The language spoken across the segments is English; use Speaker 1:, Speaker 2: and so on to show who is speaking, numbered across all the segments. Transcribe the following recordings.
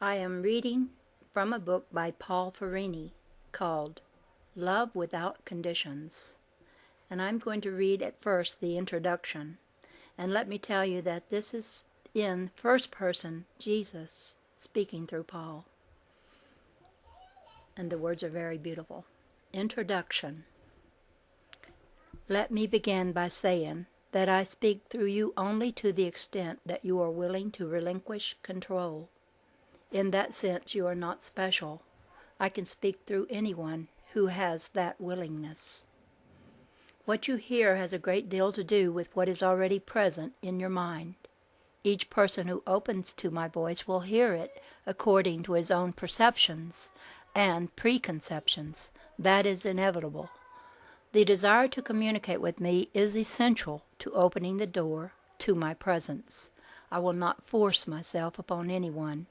Speaker 1: I am reading from a book by FERRINI called Love Without Conditions. And I'm going to read at first the introduction. And let me tell you that this is in first person, Jesus speaking through Paul. And the words are very beautiful. Introduction. Let me begin by saying that I speak through you only to the extent that you are willing to relinquish control. In that sense, you are not special. I can speak through anyone who has that willingness. What you hear has a great deal to do with what is already present in your mind. Each person who opens to my voice will hear it according to his own perceptions and preconceptions. That is inevitable. The desire to communicate with me is essential to opening the door to my presence. I will not force myself upon anyone.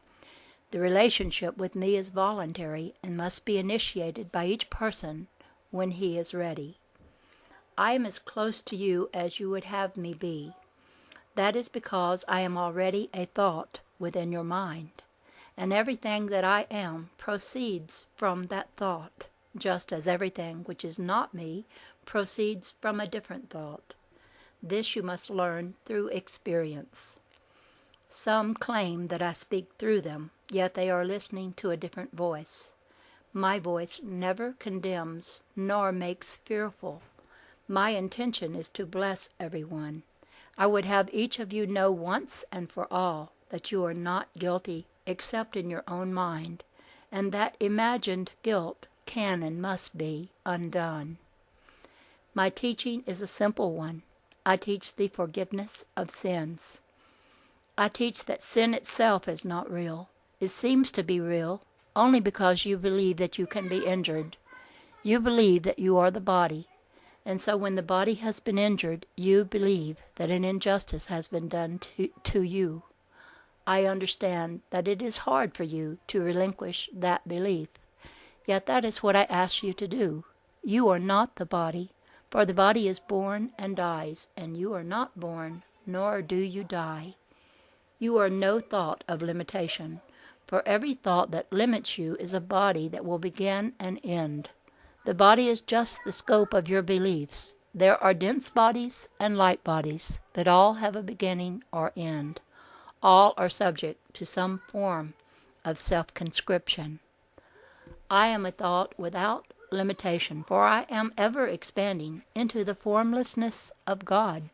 Speaker 1: The relationship with me is voluntary and must be initiated by each person when he is ready. I am as close to you as you would have me be. That is because I am already a thought within your mind, and everything that I am proceeds from that thought, just as everything which is not me proceeds from a different thought. This you must learn through experience. Some claim that I speak through them, yet they are listening to a different voice. My voice never condemns nor makes fearful. My intention is to bless everyone. I would have each of you know once and for all that you are not guilty except in your own mind, and that imagined guilt can and must be undone. My teaching is a simple one. I teach the forgiveness of sins. I teach that sin itself is not real. It seems to be real only because you believe that you can be injured. You believe that you are the body, and so when the body has been injured, you believe that an injustice has been done to you. I understand that it is hard for you to relinquish that belief, yet that is what I ask you to do. You are not the body, for the body is born and dies, and you are not born, nor do you die. You are no thought of limitation, for every thought that limits you is a body that will begin and end. The body is just the scope of your beliefs. There are dense bodies and light bodies, but all have a beginning or end. All are subject to some form of self-conscription. I am a thought without limitation, for I am ever expanding into the formlessness of God.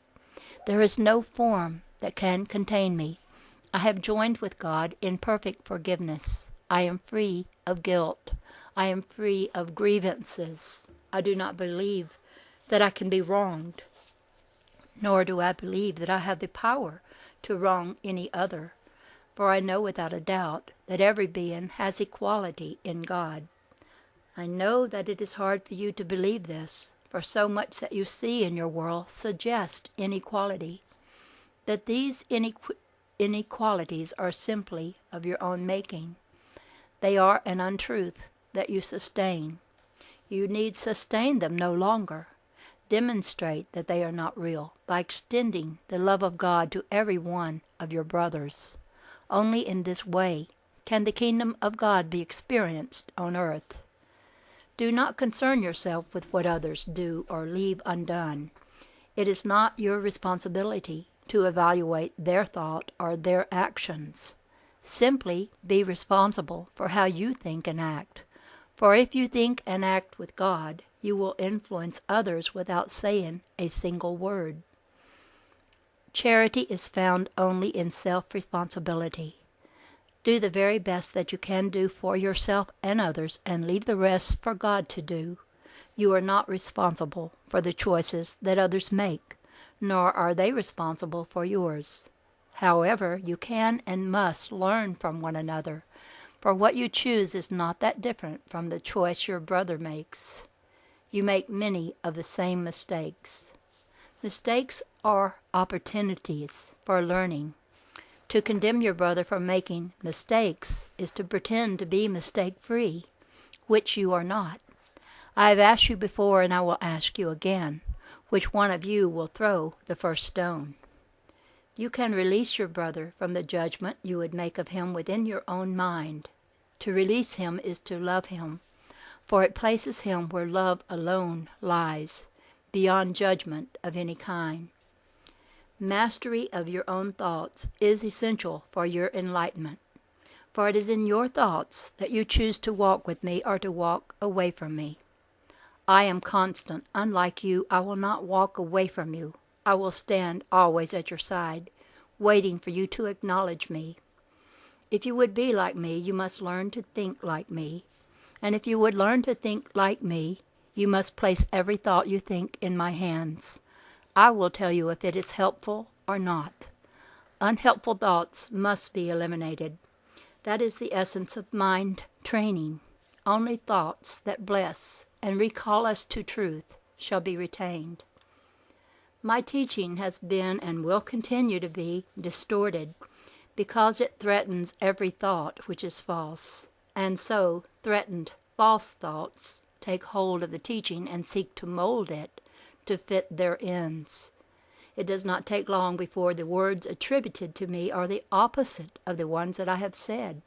Speaker 1: There is no form that can contain me. I have joined with God in perfect forgiveness. I am free of guilt. I am free of grievances. I do not believe that I can be wronged, nor do I believe that I have the power to wrong any other, for I know without a doubt that every being has equality in God. I know that it is hard for you to believe this, for so much that you see in your world suggests inequality, that these inequalities are simply of your own making. They are an untruth that you sustain. You need sustain them no longer. Demonstrate that they are not real by extending the love of God to every one of your brothers. Only in this way can the kingdom of God be experienced on earth. Do not concern yourself with what others do or leave undone. It is not your responsibility to evaluate their thought or their actions. Simply be responsible for how you think and act. For if you think and act with God, you will influence others without saying a single word. Charity is found only in self-responsibility. Do the very best that you can do for yourself and others, and leave the rest for God to do. You are not responsible for the choices that others make, nor are they responsible for yours. However, you can and must learn from one another, for what you choose is not that different from the choice your brother makes. You make many of the same mistakes. Mistakes are opportunities for learning. To condemn your brother for making mistakes is to pretend to be mistake-free, which you are not. I have asked you before, and I will ask you again, which one of you will throw the first stone? You can release your brother from the judgment you would make of him within your own mind. To release him is to love him, for it places him where love alone lies, beyond judgment of any kind. Mastery of your own thoughts is essential for your enlightenment, for it is in your thoughts that you choose to walk with me or to walk away from me. I am constant. Unlike you, I will not walk away from you. I will stand always at your side, waiting for you to acknowledge me. If you would be like me, you must learn to think like me. And if you would learn to think like me, you must place every thought you think in my hands. I will tell you if it is helpful or not. Unhelpful thoughts must be eliminated. That is the essence of mind training. Only thoughts that bless and recall us to truth shall be retained. My teaching has been and will continue to be distorted because it threatens every thought which is false, and so threatened false thoughts take hold of the teaching and seek to mold it to fit their ends. It does not take long before the words attributed to me are the opposite of the ones that I have said.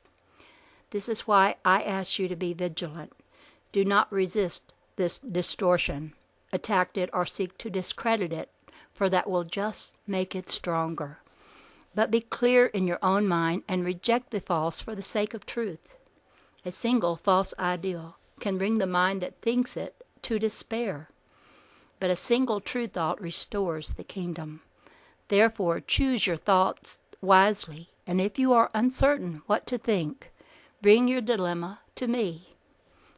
Speaker 1: This is why I ask you to be vigilant. Do not resist this distortion, attack it, or seek to discredit it, for that will just make it stronger. But be clear in your own mind and reject the false for the sake of truth. A single false ideal can bring the mind that thinks it to despair, but a single true thought restores the kingdom. Therefore, choose your thoughts wisely, and if you are uncertain what to think, bring your dilemma to me.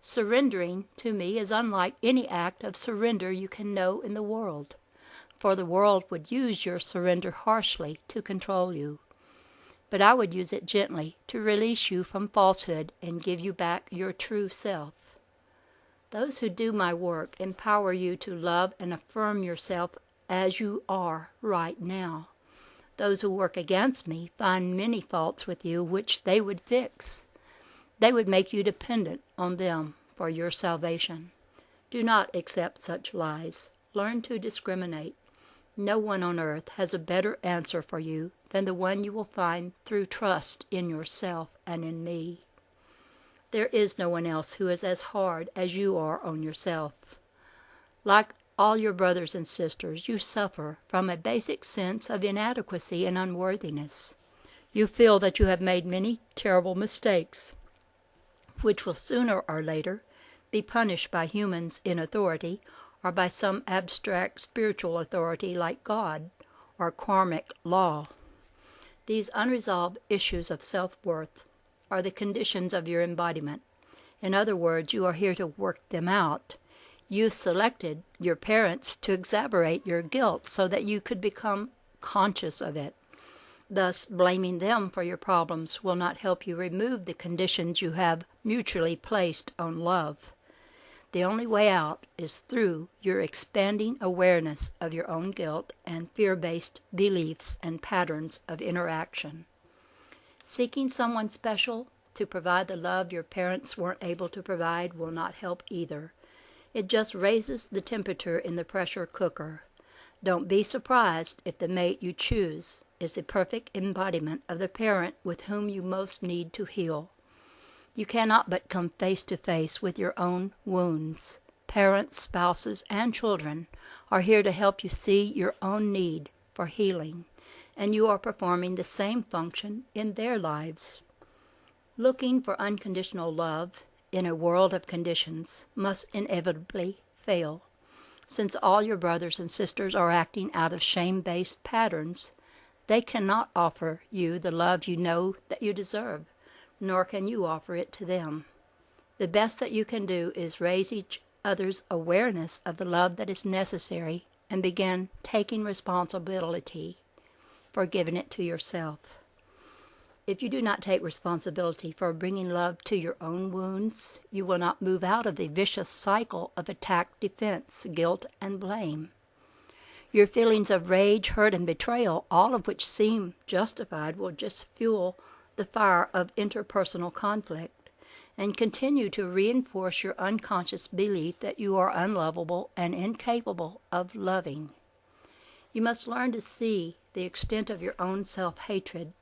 Speaker 1: Surrendering to me is unlike any act of surrender you can know in the world, for the world would use your surrender harshly to control you. But I would use it gently to release you from falsehood and give you back your true self. Those who do my work empower you to love and affirm yourself as you are right now. Those who work against me find many faults with you which they would fix. They would make you dependent on them for your salvation. Do not accept such lies. Learn to discriminate. No one on earth has a better answer for you than the one you will find through trust in yourself and in me. There is no one else who is as hard as you are on yourself. Like all your brothers and sisters, you suffer from a basic sense of inadequacy and unworthiness. You feel that you have made many terrible mistakes, which will sooner or later be punished by humans in authority or by some abstract spiritual authority like God or karmic law. These unresolved issues of self-worth are the conditions of your embodiment. In other words, you are here to work them out. You selected your parents to exacerbate your guilt so that you could become conscious of it. Thus, blaming them for your problems will not help you remove the conditions you have mutually placed on love. The only way out is through your expanding awareness of your own guilt and fear-based beliefs and patterns of interaction. Seeking someone special to provide the love your parents weren't able to provide will not help either. It just raises the temperature in the pressure cooker. Don't be surprised if the mate you choose is the perfect embodiment of the parent with whom you most need to heal. You cannot but come face to face with your own wounds. Parents, spouses, and children are here to help you see your own need for healing, and you are performing the same function in their lives. Looking for unconditional love in a world of conditions must inevitably fail, since all your brothers and sisters are acting out of shame-based patterns. They cannot offer you the love you know that you deserve, nor can you offer it to them. The best that you can do is raise each other's awareness of the love that is necessary and begin taking responsibility for giving it to yourself. If you do not take responsibility for bringing love to your own wounds, you will not move out of the vicious cycle of attack, defense, guilt, and blame. Your feelings of rage, hurt, and betrayal, all of which seem justified, will just fuel the fire of interpersonal conflict and continue to reinforce your unconscious belief that you are unlovable and incapable of loving. You must learn to see the extent of your own self-hatred